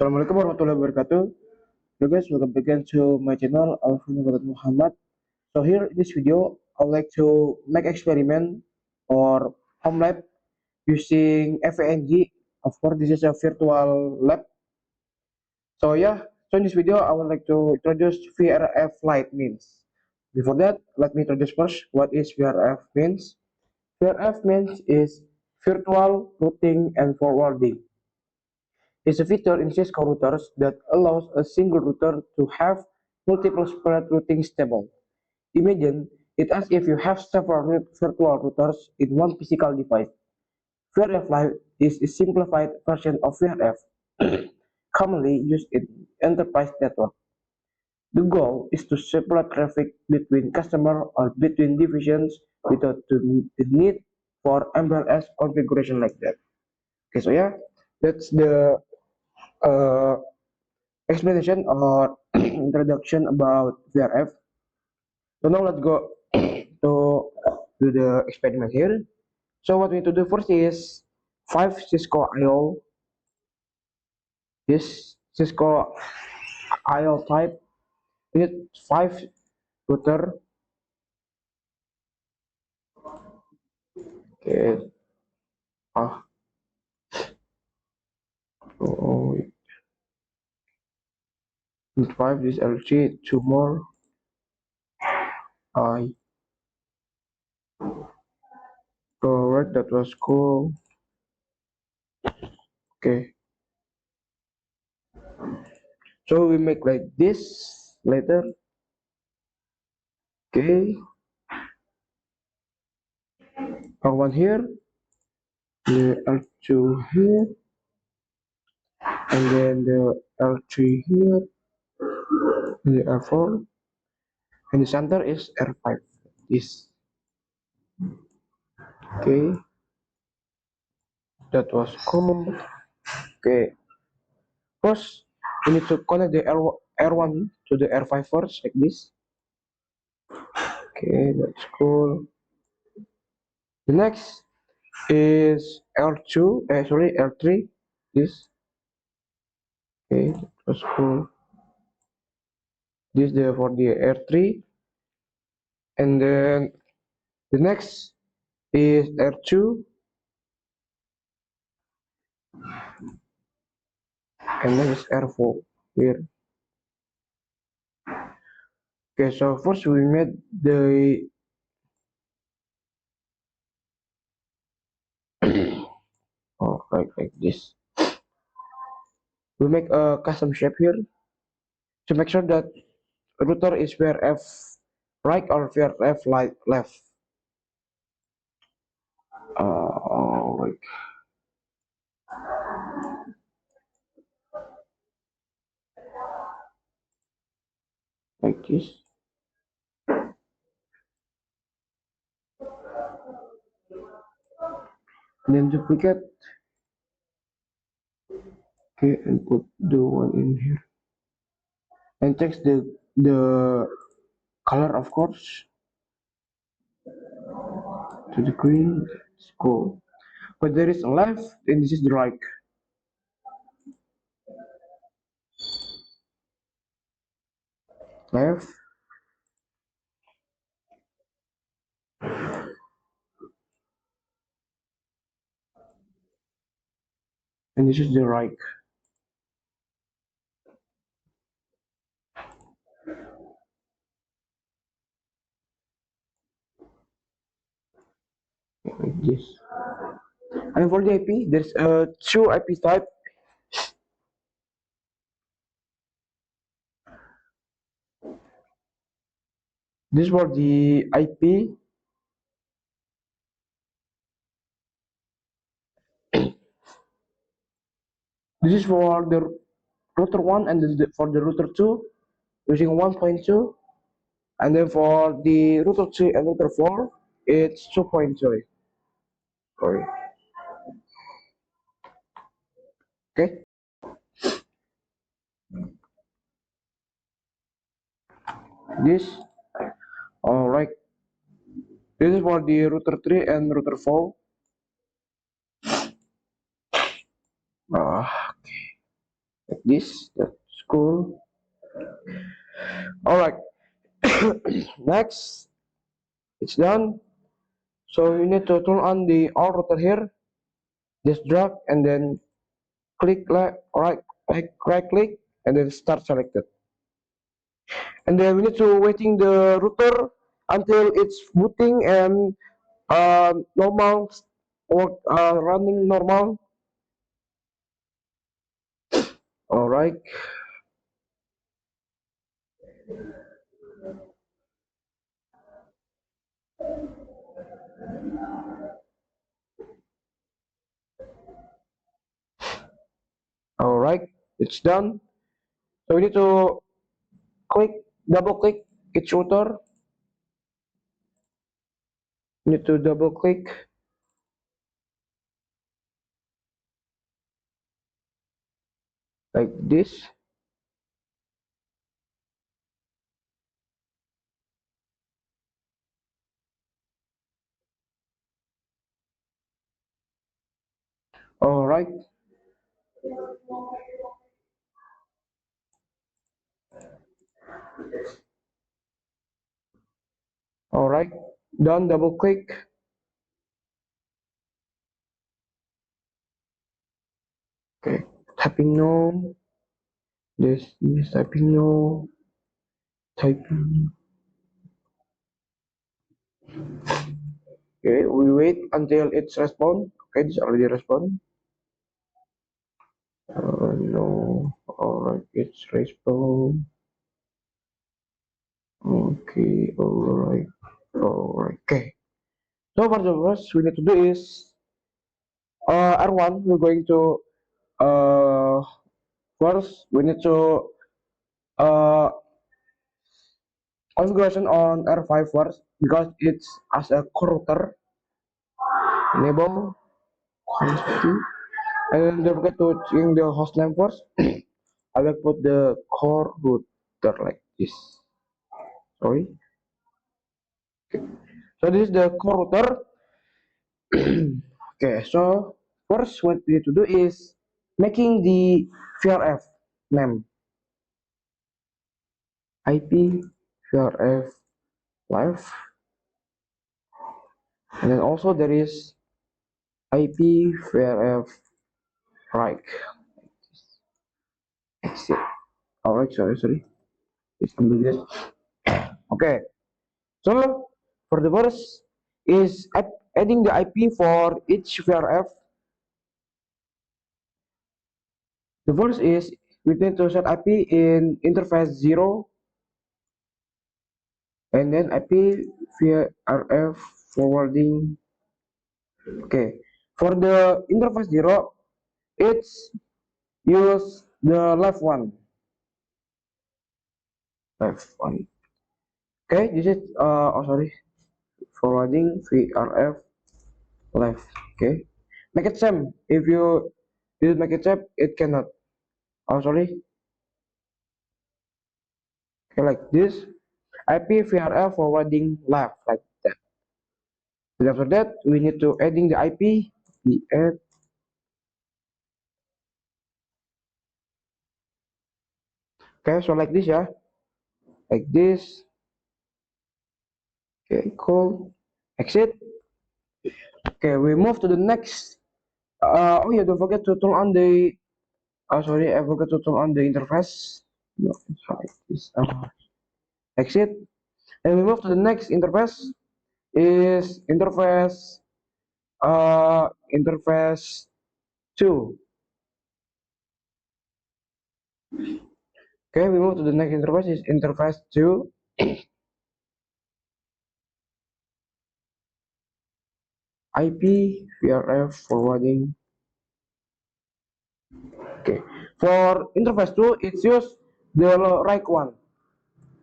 Assalamualaikum warahmatullahi wabarakatuh. Hello guys, welcome again to my channel Alvin Muhammad. So here in this video, I would like to make experiment or home lab using FANG. Of course, this is a virtual lab. So in this video, I would like to introduce VRF Lite means. Before that, let me introduce first what is VRF means. VRF means is virtual routing and forwarding. Is a feature in Cisco routers that allows a single router to have multiple spread routing stable. Imagine it as if you have several virtual routers in one physical device. VRF Lite is a simplified version of VRF, commonly used in enterprise network. The goal is to separate traffic between customer or between divisions without the need for MLS configuration like that. Okay, so yeah, that's the uh, explanation or introduction about VRF. So now let's go to do the experiment here. So what we need to do first is 5 Cisco IO. This Cisco IO type. We need 5 router. Okay. Ah. Oh, need 5. This LG. 2 more. I. Correct. That was cool. Okay. So we make like this later. Okay. One here. The L2 here. And then the L3 here, the R4, and the center is R5. This. Okay, that was common. Okay, first we need to connect the R1 to the R5 first, like this. Okay, that's cool. The next is L2, sorry, L3. This. Okay, that was cool. This the for the R3, and then the next is R2, and then is R4 here. Okay, so first we made the oh, like this. We make a custom shape here to make sure that router is VRF right or VRF left. Like this. And then duplicate. Okay, and put the one in here. And text the color, of course, to the green. Let's go. But there is a left, and this is the right. Left, and this is the right. Like this. And for the IP, there's two IP type. This for the IP. This is for the router 1 and for the router 2 using 1.2, and then for the router 3 and router 4 it's 2.2. Sorry. Okay, this all right. This is for the router 3 and router 4. Okay, like this. That's cool. All right. Next, it's done. So you need to turn on the all router here. Just drag and then click right click and then start selected. And then we need to waiting the router until it's booting and normal or running normal. All right. All right. It's done. So we need to double click each router. You need to double click like this. All right. All right. Done. Double click. Okay. Typing no. This typing no. Typing. Okay. We wait until it's respond. Okay. This already respond. No. All right. It's respond. Okay. All right. All right. Okay. So for the first we need to do is R1. We're going to uh first we need to uh configuration on R5 first because it's as a core router. Enable host2 and don't forget to change the host name first. I will put the core router like this. Sorry. So this is the core router. Okay, so first what we need to do is making the VRF name IP VRF live, and then also there is IP VRF right. Exit. Alright, sorry. It's this. Okay, so for the first is adding the IP for each VRF. The first is we need to set IP in interface 0 and then IP VRF forwarding. Okay, for the interface 0, it's use the left one. Left one. Okay, this is sorry, forwarding VRF left. Okay, make it same. If you make it same, it cannot. Oh sorry. Okay, like this. IP VRF forwarding left like that. And after that, we need to adding the IP. We add. Okay, so like this yeah, like this. Okay, cool. Exit. Okay, we move to the next. Oh yeah, don't forget to turn on the. Oh sorry, I forgot to turn on the interface. No, it's like this. Exit. And we move to the next interface. Is interface 2. Okay, we move to the next interface. Is interface 2. IP VRF forwarding. Okay, for interface 2, it's use the right one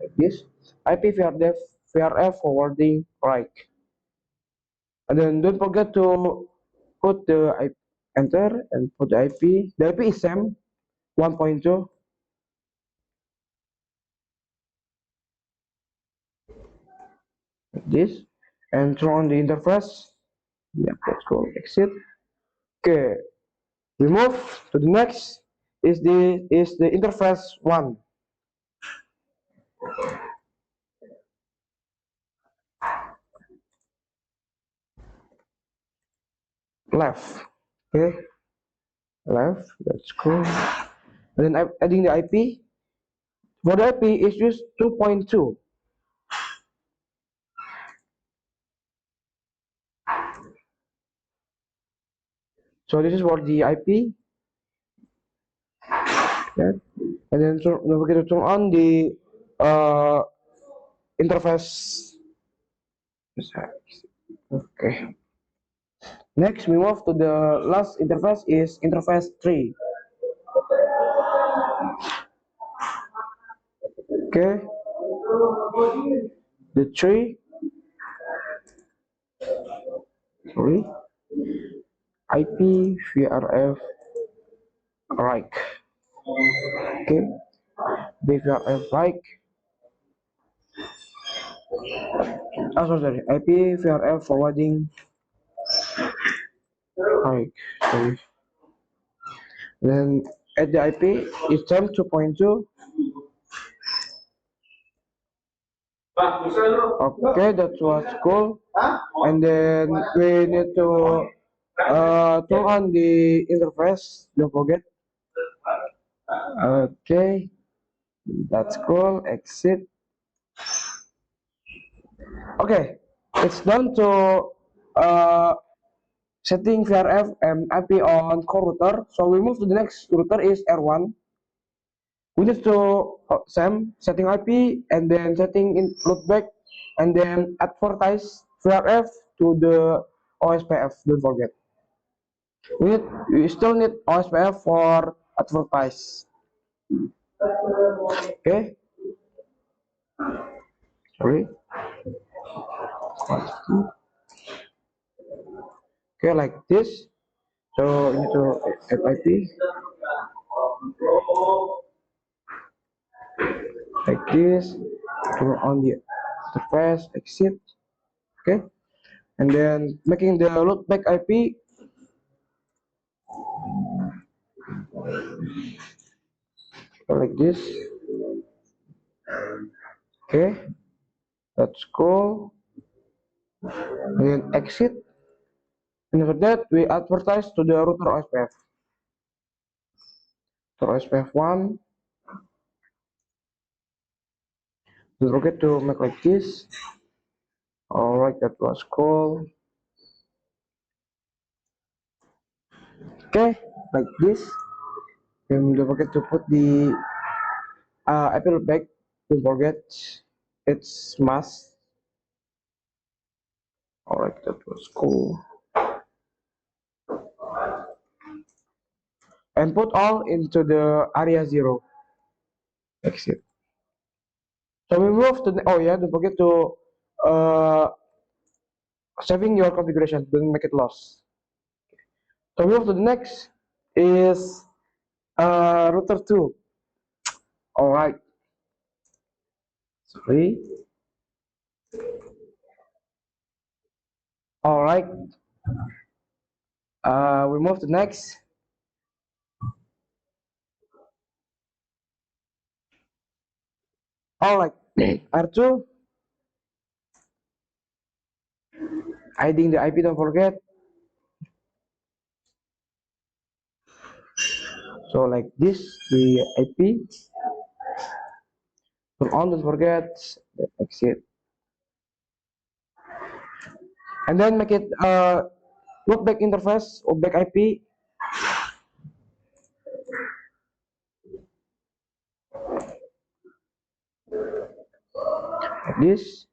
like this. IP VRF forwarding right. And then don't forget to put the IP, enter and put the IP. The IP is same 1.2. Like this, and turn on the interface. Yeah, let's go exit. Okay, we move to the next is the interface 1. Left. Okay, left. That's cool. And then I'm adding the IP. For the IP is just 2.2. So this is for the IP. Okay. And then don't forget to turn on the uh, interface. Okay. Next, we move to the last interface is interface 3. Okay. The 3. Sorry. IP VRF right. Okay. VRF right. Sorry. IP VRF forwarding right. Sorry. Then at the IP is 2.2. Okay, that was cool. And then we need to turn on the interface. Don't forget. Okay, that's cool. Exit. Okay, it's done to uh, setting VRF and IP on core router. So we move to the next router is R1. We need to setting IP and then setting in loopback and then advertise VRF to the OSPF. Don't forget. We still need OSPF for advertise. Okay. Sorry. Okay, like this. So you need to add IP like this. Turn on the interface. Exit. Okay. And then making the loopback IP like this. Okay. That's cool. And then exit. And after that, we advertise to the router OSPF. So OSPF 1. Don't forget to make like this. Alright, that was cool. Okay, like this. And don't forget to put the apple back. Don't forget, it's must. Alright, that was cool. And put all into the area 0. Exit. So we move to the, oh yeah, don't forget to uh, saving your configuration. Don't make it lost. So we move to the next is router 2. Alright. Sorry. Alright. We move to next. Alright. R2. Hiding the IP, don't forget. So like this, the IP. Turn on, don't forget. Exit. And then make it loopback interface, loopback IP. Like this.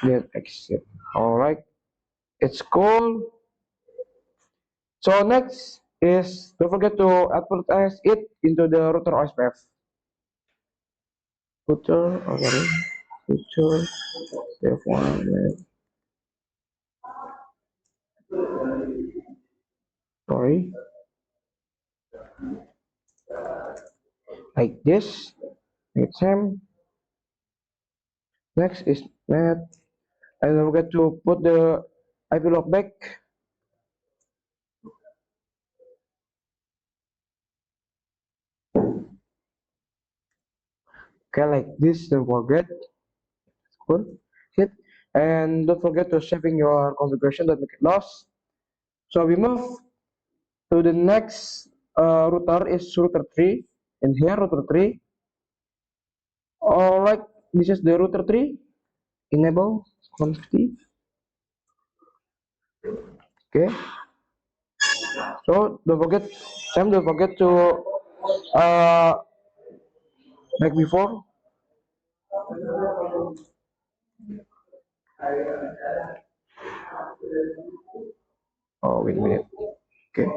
Then exit. Alright. It's cool. So next is don't forget to advertise it into the router OSPF. Router, oh, sorry. Router F1. Sorry. Like this. Hit same. Next is net. And don't forget to put the IP loopback. Okay, like this, don't forget. Cool. Hit. And don't forget to saving your configuration, don't make it lost. So we move to the next router is router 3. And here router 3. Alright, this is the router 3. Enable conf. Okay. So don't forget, Sam, don't forget to uh like before. Oh, wait a minute. Okay.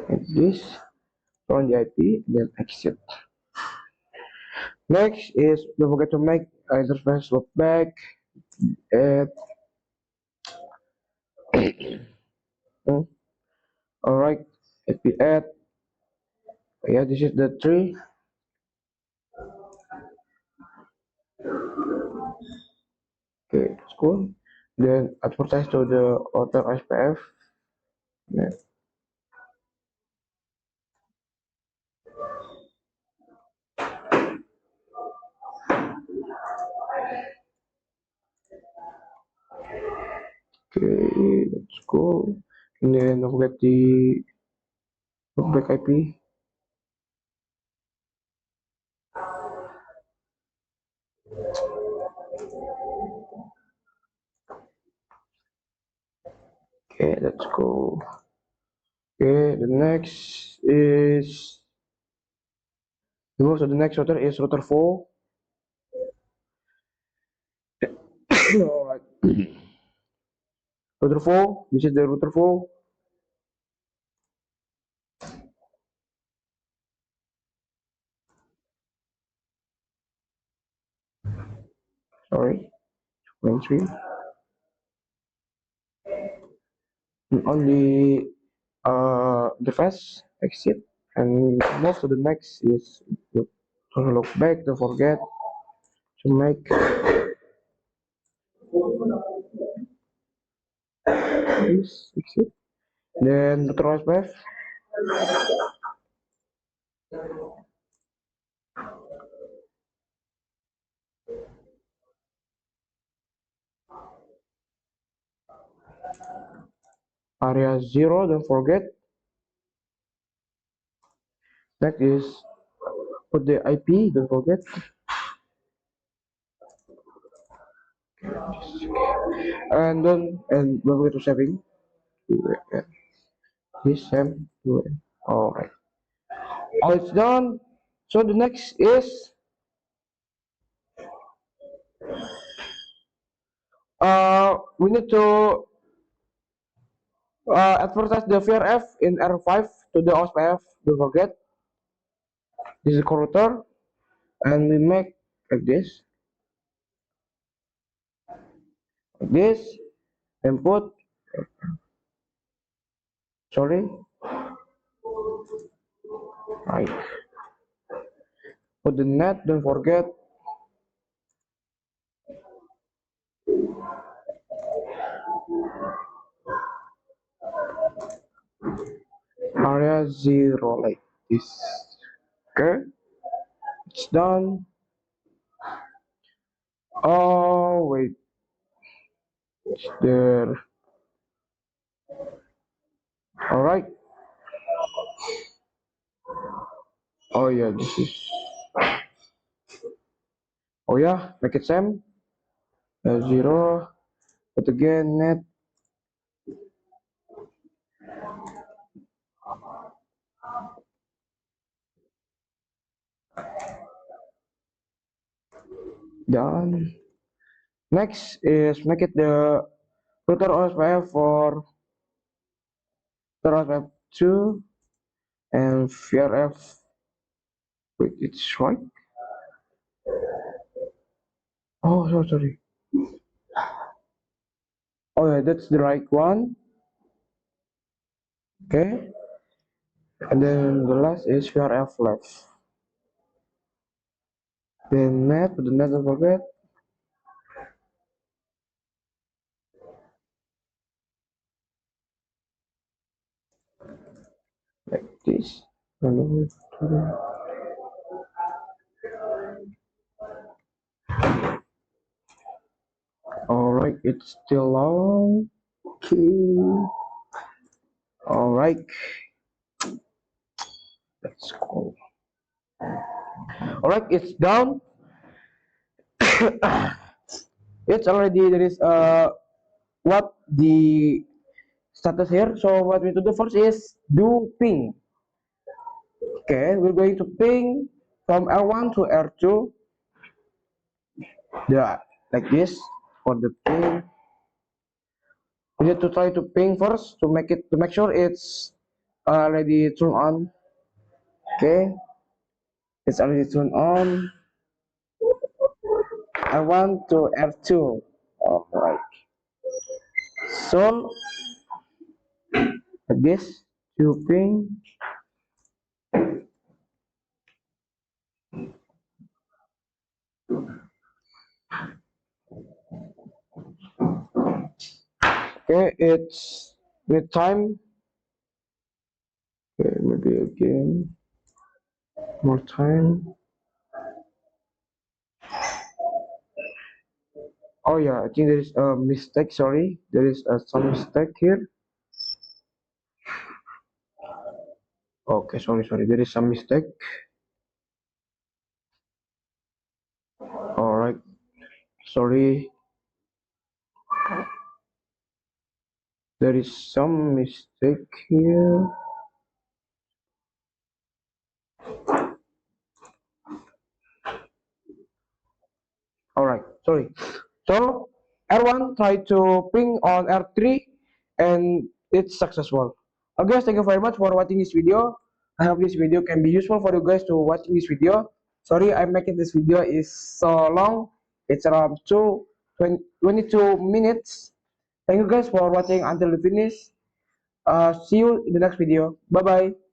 And this on the IP, then exit. Next is don't forget to make interface look back at hmm, alright IP add. Yeah, this is the tree. Okay, that's cool. Then advertise to the author SPF. Yeah. Okay, that's cool. And then don't forget the lookback IP. Okay, that's cool. Okay, the next is the most of the next router is router 4. Alright. Router 4, this is the router 4. Sorry, 23. On the first exit, and most of the next is to look back, don't forget to make this exit. Then the trust back. Area 0, don't forget. Next is put the IP, don't forget. And don't forget to saving. This same. Alright. All it's done. So the next is we need to advertise the VRF in R5 to the OSPF. Don't forget. This is router, and we make like this, like this, and put, sorry, right, put the net, don't forget, area 0, like this. Okay, it's done. Oh, wait, it's there. Alright. Oh, yeah, this is, oh, yeah, make it same. 0, but again, net, done. Next is make it the router OSPF for router OSPF 2 and VRF. Wait, it's right. Oh, sorry. Oh, yeah, that's the right one. Okay. And then the last is VRF left. Then net, the net, don't forget. Like this. Alright, it's still long. Okay. Alright, let's go. Alright, it's down. It's already there is what the status here. So what we to do first is do ping. Okay, we're going to ping from R1 to R2. Yeah, like this for the ping. We need to try to ping first to make sure it's already turned on. Okay, it's already turned on. R1 to R2. All right. So like this to ping. Okay, it's with time. Okay, maybe again more time. Oh yeah, I think there is a mistake. Sorry, there is some mistake here. Okay, sorry, there is some mistake. All right, sorry, there is some mistake here. All right, sorry. So R1 tried to ping on R3 and it's successful. Okay, guys, thank you very much for watching this video. I hope this video can be useful for you guys to watching this video. Sorry, I'm making this video is so long. It's around 22 minutes. Thank you guys for watching until the finish. See you in the next video. Bye bye.